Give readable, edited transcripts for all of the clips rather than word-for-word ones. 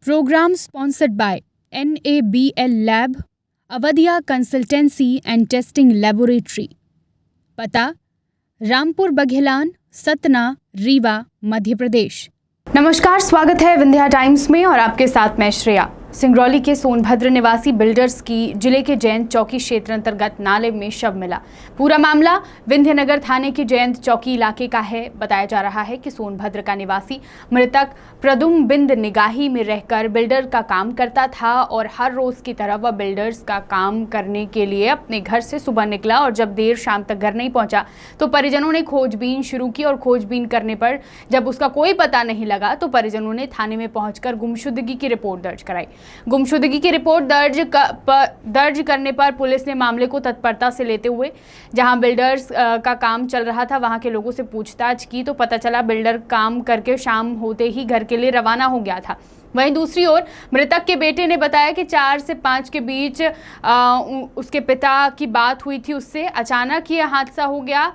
Program sponsored by NABL Lab, Awadhiya consultancy and testing laboratory. पता रामपुर बघेलान, सतना, रीवा, मध्य प्रदेश। नमस्कार, स्वागत है विंध्या टाइम्स में और आपके साथ मैं श्रेया। सिंगरौली के सोनभद्र निवासी बिल्डर्स की जिले के जयंत चौकी क्षेत्र अंतर्गत नाले में शव मिला। पूरा मामला विंध्यनगर थाने के जयंत चौकी इलाके का है। बताया जा रहा है कि सोनभद्र का निवासी मृतक प्रदुम बिंद निगाही में रहकर बिल्डर का काम करता था और हर रोज की तरह वह बिल्डर्स का काम करने के लिए अपने घर से सुबह निकला और जब देर शाम तक घर नहीं पहुंचा तो परिजनों ने खोजबीन शुरू की और खोजबीन करने पर जब उसका कोई पता नहीं लगा तो परिजनों ने थाने में पहुंचकर गुमशुदगी की रिपोर्ट दर्ज कराई। गुमशुदगी की रिपोर्ट दर्ज करने पर पुलिस ने मामले को तत्परता से लेते हुए जहां बिल्डर्स का काम चल रहा था वहां के लोगों से पूछताछ की तो पता चला बिल्डर काम करके शाम होते ही घर के लिए रवाना हो गया था। वहीं दूसरी ओर मृतक के बेटे ने बताया कि 4 से 5 के बीच उसके पिता की बात हुई थी उससे। अचानक यह हादसा हो गया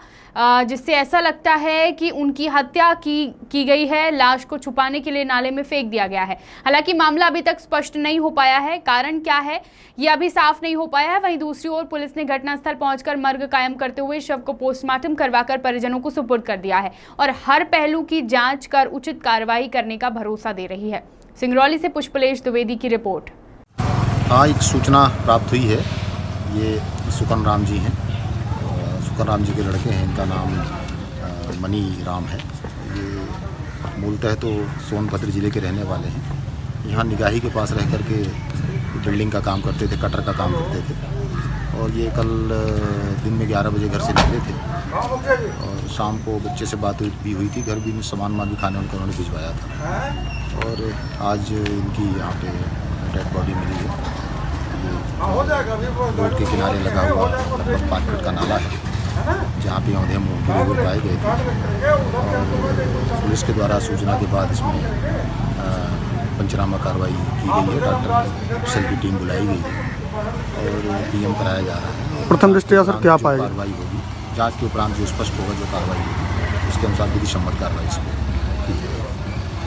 जिससे ऐसा लगता है कि उनकी हत्या की गई है। लाश को छुपाने के लिए नाले में फेंक दिया गया है। हालांकि मामला अभी तक स्पष्ट नहीं हो पाया है, कारण क्या है ये अभी साफ नहीं हो पाया है। वहीं दूसरी ओर पुलिस ने घटनास्थल पहुंचकर मर्ग कायम करते हुए शव को पोस्टमार्टम करवाकर परिजनों को सुपुर्द कर दिया है और हर पहलू की जाँच कर उचित कार्रवाई करने का भरोसा दे रही है। सिंगरौली से पुष्पलेश द्विवेदी की रिपोर्ट। हाँ, एक सूचना प्राप्त हुई है। ये सुकन राम जी हैं, सुकन राम जी के लड़के हैं। इनका नाम मनी राम है। ये मूलतः तो सोनभद्र ज़िले के रहने वाले हैं। यहाँ निगाही के पास रह कर के बिल्डिंग का काम करते थे, कटर का काम करते थे और ये कल दिन में 11 बजे घर से निकले थे और शाम को बच्चे से बात भी हुई थी। घर भी सामान भी खाने उन्होंने भिजवाया था और आज इनकी यहाँ पे डेड बॉडी मिली है। रोड के किनारे लगा हुआ लगभग 5 फीट का नाला है जहाँ पे औंधे मुँह गिरे हुए पाए गए थे और पुलिस के द्वारा सूचना के बाद इसमें पंचनामा कार्रवाई की गई है। डॉक्टर सेल की टीम बुलाई गई है और पीएम कराया जा रहा है। प्रथम दृष्टया सर क्या पाएगा? कार्रवाई होगी, जाँच के उपरांत जो स्पष्ट होगा जो कार्रवाई होगी उसके अनुसार विधि सम्मत कार्रवाई इसमें